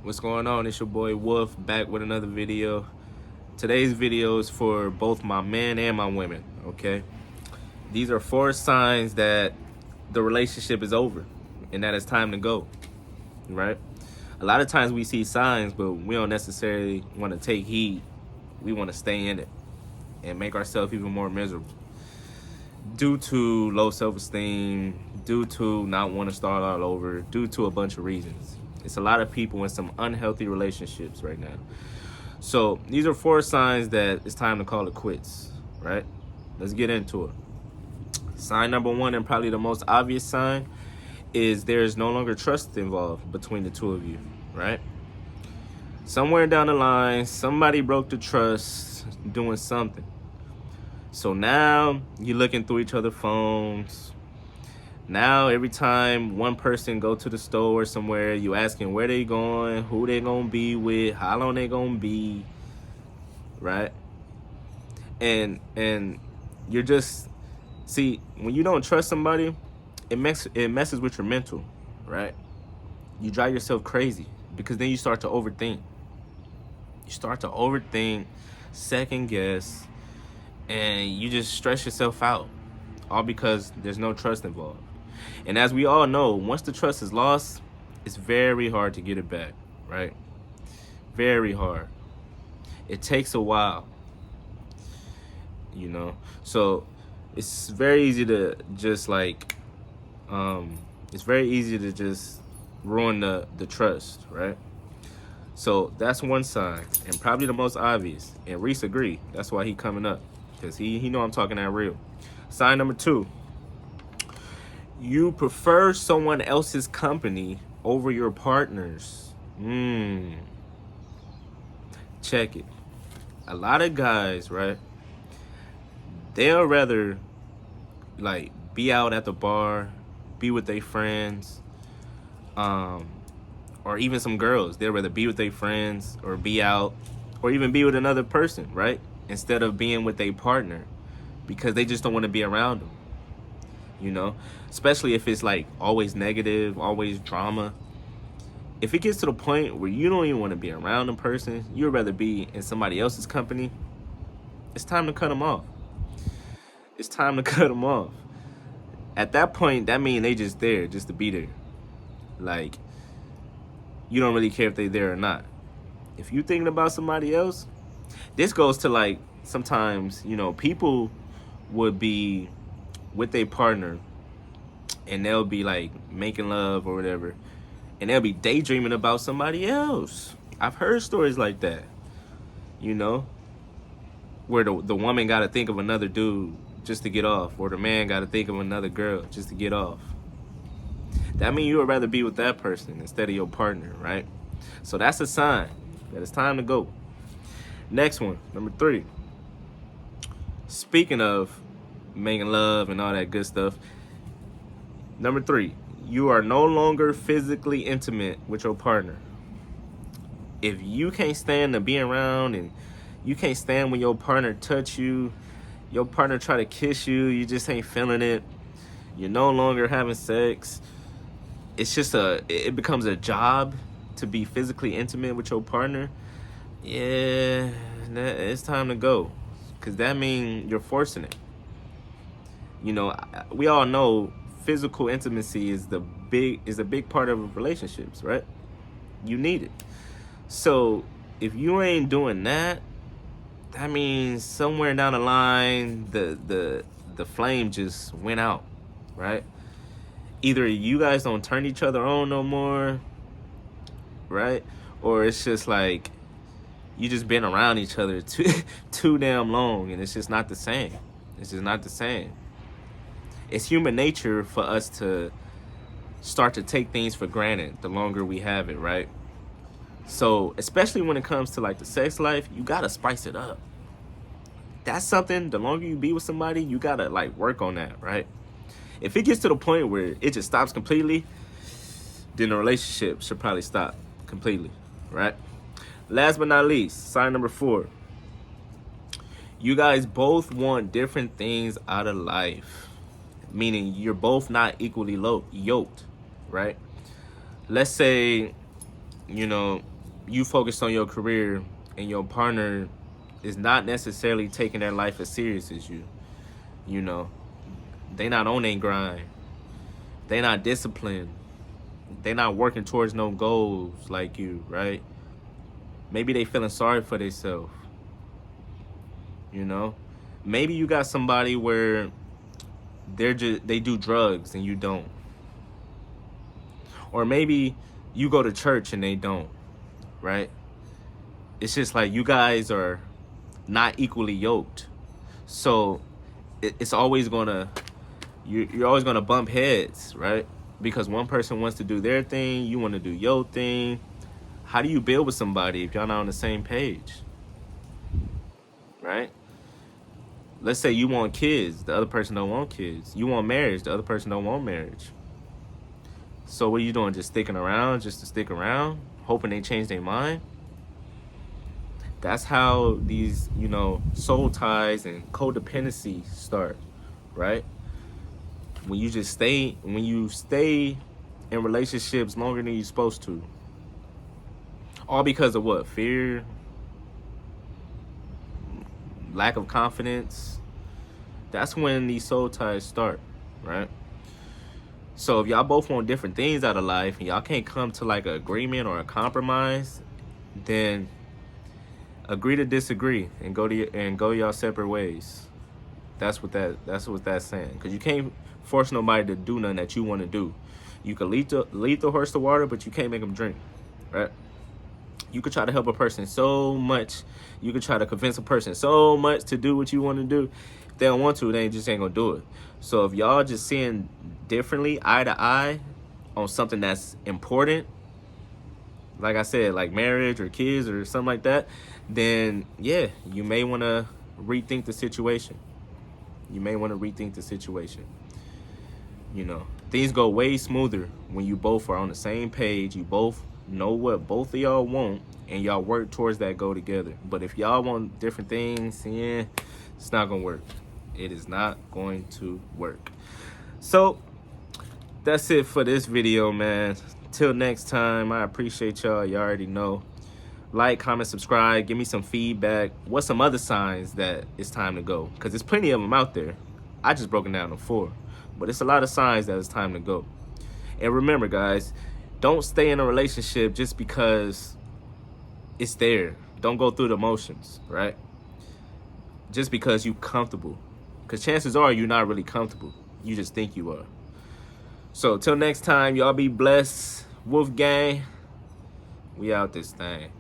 What's going on? It's your boy Wolf back with another video. Today's video is for both my men and my women, okay? These are 4 signs that the relationship is over and that it's time to go, right? A lot of times we see signs, but we don't necessarily want to take heed. We want to stay in it and make ourselves even more miserable due to low self-esteem, due to not want to start all over, due to a bunch of reasons. It's a lot of people in some unhealthy relationships right now. So these are 4 signs that it's time to call it quits, right? Let's get into it. Sign number 1, and probably the most obvious sign, is there's no longer trust involved between the two of you, right? Somewhere down the line, somebody broke the trust doing something. So now you're looking through each other's phones. Now every time one person go to the store or somewhere, you asking where they going, who they gonna be with, how long they gonna be, right? And you're just, see, when you don't trust somebody, it messes with your mental, right? You drive yourself crazy because then you start to overthink. You start to overthink, second guess, and you just stress yourself out, all because there's no trust involved. And as we all know, once the trust is lost, it's very hard to get it back, right? Very hard. It takes a while, you know? So it's very easy to just it's very easy to just ruin the trust, right? So that's one sign, and probably the most obvious. And Reese agree. That's why he coming up, because he know I'm talking that real. Sign number 2. You prefer someone else's company over your partner's. Check it. A lot of guys, right? They'll rather like be out at the bar, be with their friends, or even some girls. They'd rather be with their friends or be out or even be with another person, right? Instead of being with their partner, because they just don't want to be around them. You know, especially if it's like always negative, always drama. If it gets to the point where you don't even want to be around a person, you'd rather be in somebody else's company, it's time to cut them off. It's time to cut them off. At that point, that means they just there just to be there. Like, you don't really care if they're there or not. If you thinking about somebody else, this goes to like, sometimes, you know, people would be with their partner and they'll be like making love or whatever, and they'll be daydreaming about somebody else. I've heard stories like that, you know, where the woman got to think of another dude just to get off, or the man got to think of another girl just to get off. That means you would rather be with that person instead of your partner, right? So that's a sign that it's time to go. Next one, number 3. Speaking of making love and all that good stuff, number 3, you are no longer physically intimate with your partner. If you can't stand to be around, and you can't stand when your partner touch you, your partner try to kiss you, you just ain't feeling it, you're no longer having sex, it's just it becomes a job to be physically intimate with your partner, yeah, it's time to go, because that means you're forcing it. You know, we all know physical intimacy is a big part of relationships, right? You need it. So if you ain't doing that, that means somewhere down the line the flame just went out, right? Either you guys don't turn each other on no more, right? Or it's just like you just been around each other too damn long, and it's just not the same. It's just not the same. It's human nature for us to start to take things for granted the longer we have it, right? So especially when it comes to like the sex life, you gotta spice it up. That's something, the longer you be with somebody, you gotta like work on that, right? If it gets to the point where it just stops completely, then the relationship should probably stop completely, right? Last but not least, sign number 4. You guys both want different things out of life, meaning you're both not equally yoked, right? Let's say, you know, you focused on your career and your partner is not necessarily taking their life as serious as you. You know, they not on their grind. They not disciplined. They not working towards no goals like you, right? Maybe they feeling sorry for themselves. You know, maybe you got somebody where they do drugs and you don't, or maybe you go to church and they don't, right? It's just like you guys are not equally yoked, so it's always gonna you're always gonna bump heads, right? Because one person wants to do their thing, you want to do your thing. How do you build with somebody if y'all not on the same page, right? Let's say you want kids, the other person don't want kids. You want marriage, the other person don't want marriage. So what are you doing? Just sticking around just to stick around, hoping they change their mind? That's how these, soul ties and codependency start, right? When you stay in relationships longer than you're supposed to. All because of what? Fear, lack of confidence. That's when these soul ties start, right? So if y'all both want different things out of life and y'all can't come to like an agreement or a compromise, then agree to disagree and go y'all separate ways. That's what that's saying. Because you can't force nobody to do nothing that you want to do. You can lead the horse to water, but you can't make them drink, right? You could try to help a person so much. You could try to convince a person so much to do what you want to do. If they don't want to, they just ain't gonna do it. So if y'all just seeing differently, eye to eye, on something that's important, like I said, like marriage or kids or something like that, then yeah, you may want to rethink the situation. Things go way smoother when you both are on the same page. You both know what both of y'all want and y'all work towards that goal together. But if y'all want different things, yeah, it's not gonna work. It is not going to work. So that's it for this video, man. Till next time, I appreciate y'all. You already know. Like, comment, subscribe. Give me some feedback. What's some other signs that it's time to go? Because there's plenty of them out there. I just broken down to 4. But it's a lot of signs that it's time to go. And remember, guys, don't stay in a relationship just because it's there. Don't go through the motions, right? Just because you're comfortable. Because chances are you're not really comfortable. You just think you are. So till next time, y'all be blessed. Wolf Gang, we out this thing.